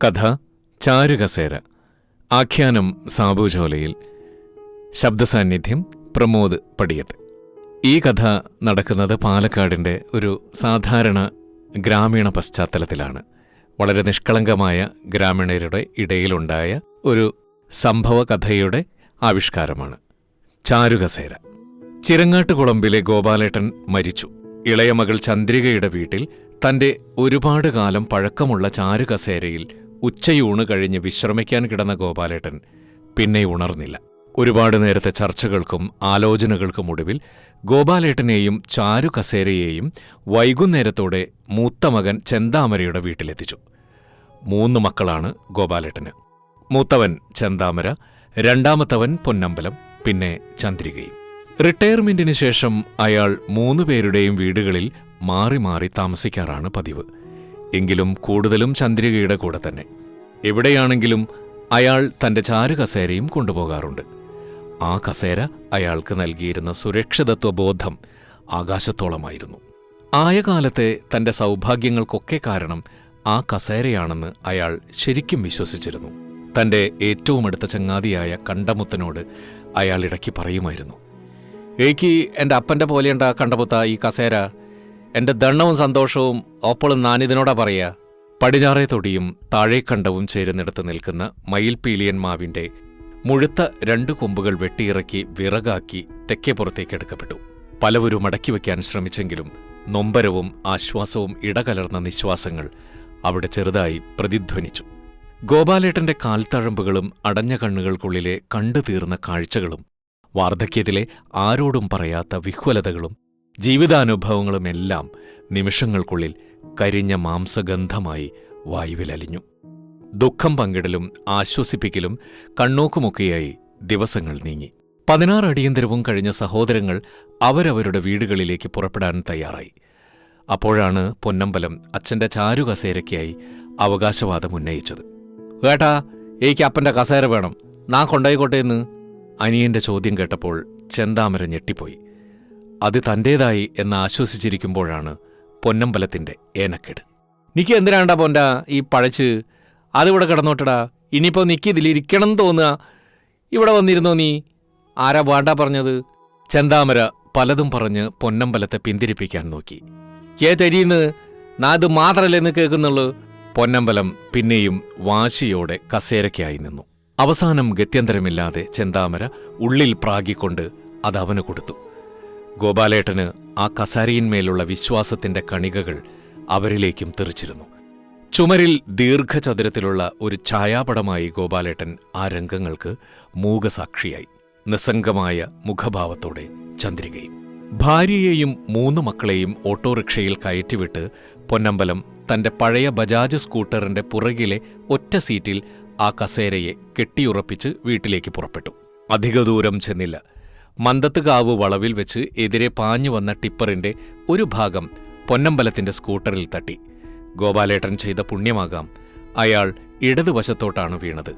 കഥ ചാരുകസേര. ആഖ്യാനം സാബു ചോലയിൽ. ശബ്ദസാന്നിധ്യം പ്രമോദ് പടിയത്ത്. ഈ കഥ നടക്കുന്നത് പാലക്കാടിൻ്റെ ഒരു സാധാരണ ഗ്രാമീണ പശ്ചാത്തലത്തിലാണ്. വളരെ നിഷ്കളങ്കമായ ഗ്രാമീണരുടെ ഇടയിലുണ്ടായ ഒരു സംഭവ കഥയുടെ ആവിഷ്കാരമാണ് ചാരുകസേര. ചിരങ്ങാട്ടുകുളമ്പിലെ ഗോപാലേട്ടൻ മരിച്ചു. ഇളയ മകൾ ചന്ദ്രികയുടെ വീട്ടിൽ തൻ്റെ ഒരുപാട് കാലം പഴക്കമുള്ള ചാരുകസേരയിൽ ഉച്ചയൂണ് കഴിഞ്ഞ് വിശ്രമിക്കാൻ കിടന്ന ഗോപാലേട്ടൻ പിന്നെ ഉണർന്നില്ല. ഒരുപാട് നേരത്തെ ചർച്ചകൾക്കും ആലോചനകൾക്കും ഒടുവിൽ ഗോപാലേട്ടനെയും ചാരുകസേരയെയും വൈകുന്നേരത്തോടെ മൂത്ത മകൻ ചെന്താമരയുടെ വീട്ടിലെത്തിച്ചു. 3 മക്കളാണ് ഗോപാലേട്ടന്. മൂത്തവൻ ചെന്താമര, രണ്ടാമത്തവൻ പൊന്നമ്പലം, പിന്നെ ചന്ദ്രികയും. റിട്ടയർമെന്റിന് ശേഷം അയാൾ 3 പേരുടെയും വീടുകളിൽ മാറി മാറി താമസിക്കാറാണ് പതിവ്. എങ്കിലും കൂടുതലും ചന്ദ്രികയുടെ കൂടെ തന്നെ. എവിടെയാണെങ്കിലും അയാൾ തൻ്റെ ചാരുകസേരയും കൊണ്ടുപോകാറുണ്ട്. ആ കസേര അയാൾക്ക് നൽകിയിരുന്ന സുരക്ഷിതത്വബോധം ആകാശത്തോളമായിരുന്നു. ആയ കാലത്തെ തൻ്റെ സൗഭാഗ്യങ്ങൾക്കൊക്കെ കാരണം ആ കസേരയാണെന്ന് അയാൾ ശരിക്കും വിശ്വസിച്ചിരുന്നു. തൻ്റെ ഏറ്റവും അടുത്ത ചങ്ങാതിയായ കണ്ടമുത്തനോട് അയാൾ ഇടയ്ക്ക് പറയുമായിരുന്നു, "എനിക്ക് എൻ്റെ അപ്പൻ്റെ പോലെയുണ്ടാ കണ്ടമുത്ത ഈ കസേര. എൻ്റെ ദണ്ണവും സന്തോഷവും ഒപ്പോഴും ഞാനിതിനോടാ പറയാ." പടിഞ്ഞാറേ തൊടിയും താഴേക്കണ്ടവും ചേരുന്നിടത്ത് നിൽക്കുന്ന മയിൽപീലിയൻ മാവിൻ്റെ മുഴുത്ത 2 കൊമ്പുകൾ വെട്ടിയിറക്കി വിറകാക്കി തെക്കേപ്പുറത്തേക്കെടുക്കപ്പെട്ടു. പലവരും മടക്കി വയ്ക്കാൻ ശ്രമിച്ചെങ്കിലും നൊമ്പരവും ആശ്വാസവും ഇടകലർന്ന നിശ്വാസങ്ങൾ അവിടെ ചെറുതായി പ്രതിധ്വനിച്ചു. ഗോപാലേട്ടന്റെ കാൽത്തഴമ്പുകളും അടഞ്ഞ കണ്ണുകൾക്കുള്ളിലെ കണ്ടുതീർന്ന കാഴ്ചകളും വാർദ്ധക്യത്തിലെ ആരോടും പറയാത്ത വിഹ്വലതകളും ജീവിതാനുഭവങ്ങളുമെല്ലാം നിമിഷങ്ങൾക്കുള്ളിൽ കരിഞ്ഞ മാംസഗന്ധമായി വായുവിലലിഞ്ഞു. ദുഃഖം പങ്കിടലും ആശ്വസിപ്പിക്കലും കണ്ണോക്കുമൊക്കെയായി ദിവസങ്ങൾ നീങ്ങി. 16 അടിയന്തരവും കഴിഞ്ഞ സഹോദരങ്ങൾ അവരവരുടെ വീടുകളിലേക്ക് പുറപ്പെടാൻ തയ്യാറായി. അപ്പോഴാണ് പൊന്നമ്പലം അച്ഛൻ്റെ ചാരുകസേരയ്ക്കായി അവകാശവാദം ഉന്നയിച്ചത്. "ഏട്ടാ, എനിക്ക് അപ്പൻ്റെ കസേര വേണം, നാ കൊണ്ടായിക്കോട്ടേന്ന്." അനിയന്റെ ചോദ്യം കേട്ടപ്പോൾ ചെന്താമര ഞെട്ടിപ്പോയി. അത് തൻ്റേതായി എന്ന് ആശ്വസിച്ചിരിക്കുമ്പോഴാണ് പൊന്നമ്പലത്തിൻ്റെ ഏനക്കേട്. "നിക്ക് എന്തിനാണ്ടാ പൊന്നാ ഈ പഴച്ച്? അതിവിടെ കിടന്നോട്ടടാ. ഇനിയിപ്പോൾ നിക്ക് ഇതിലിരിക്കണം തോന്നുക. ഇവിടെ വന്നിരുന്നോ നീ? ആരാ വേണ്ടാ പറഞ്ഞത്?" ചെന്താമര പലതും പറഞ്ഞ് പൊന്നമ്പലത്തെ പിന്തിരിപ്പിക്കാൻ നോക്കി. തെരീന്ന് നാ ഇത് മാത്രല്ലെന്ന് കേൾക്കുന്നുള്ളൂ." പൊന്നമ്പലം പിന്നെയും വാശിയോടെ കസേരയ്ക്കായി നിന്നു. അവസാനം ഗത്യന്തരമില്ലാതെ ചെന്താമര ഉള്ളിൽ പ്രാഗിക്കൊണ്ട് അതവന് കൊടുത്തു. ഗോപാലേട്ടന് ആ കസേരയിന്മേലുള്ള വിശ്വാസത്തിന്റെ കണികകൾ അവരിലേക്കും തെറിച്ചിരുന്നു. ചുമരിൽ ദീർഘചതുരത്തിലുള്ള ഒരു ഛായാപടമായി ഗോപാലേട്ടൻ ആ രംഗങ്ങൾക്ക് മൂകസാക്ഷിയായി. നിസ്സംഗമായ മുഖഭാവത്തോടെ ചന്ദ്രികയും. ഭാര്യയെയും 3 മക്കളെയും ഓട്ടോറിക്ഷയിൽ കയറ്റിവിട്ട് പൊന്നമ്പലം തന്റെ പഴയ ബജാജ് സ്കൂട്ടറിന്റെ പുറകിലെ ഒറ്റ സീറ്റിൽ ആ കസേരയെ കെട്ടിയുറപ്പിച്ച് വീട്ടിലേക്ക് പുറപ്പെട്ടു. അധിക ദൂരം ചെന്നില്ല. മന്തത്തുകാവ് വളവിൽ വെച്ച് എതിരെ പാഞ്ഞു വന്ന ടിപ്പറിന്റെ ഒരു ഭാഗം പൊന്നമ്പലത്തിന്റെ സ്കൂട്ടറിൽ തട്ടി. ഗോപാലേട്ടൻ ചെയ്ത പുണ്യമാകാം, അയാൾ ഇടതുവശത്തോട്ടാണ് വീണത്,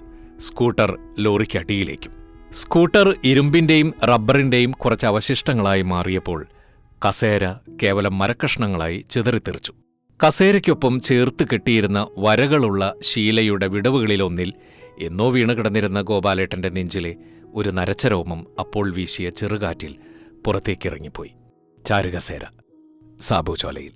സ്കൂട്ടർ ലോറിക്കടിയിലേക്കും. സ്കൂട്ടർ ഇരുമ്പിന്റെയും റബ്ബറിന്റെയും കുറച്ച് അവശിഷ്ടങ്ങളായി മാറിയപ്പോൾ കസേര കേവലം മരക്കഷ്ണങ്ങളായി ചിതറിത്തെറിച്ചു. കസേരയ്ക്കൊപ്പം ചേർത്ത് കെട്ടിയിരുന്ന വരകളുള്ള ശീലയുടെ വിടവുകളിലൊന്നിൽ എന്നോ വീണ് കിടന്നിരുന്ന ഗോപാലേട്ടന്റെ നെഞ്ചിലെ ഒരു നരച്ചരോമം അപ്പോൾ വീശിയ ചെറുകാറ്റിൽ പുറത്തേക്കിറങ്ങിപ്പോയി. ചാരുകസേര. സാബു ചോലയിൽ.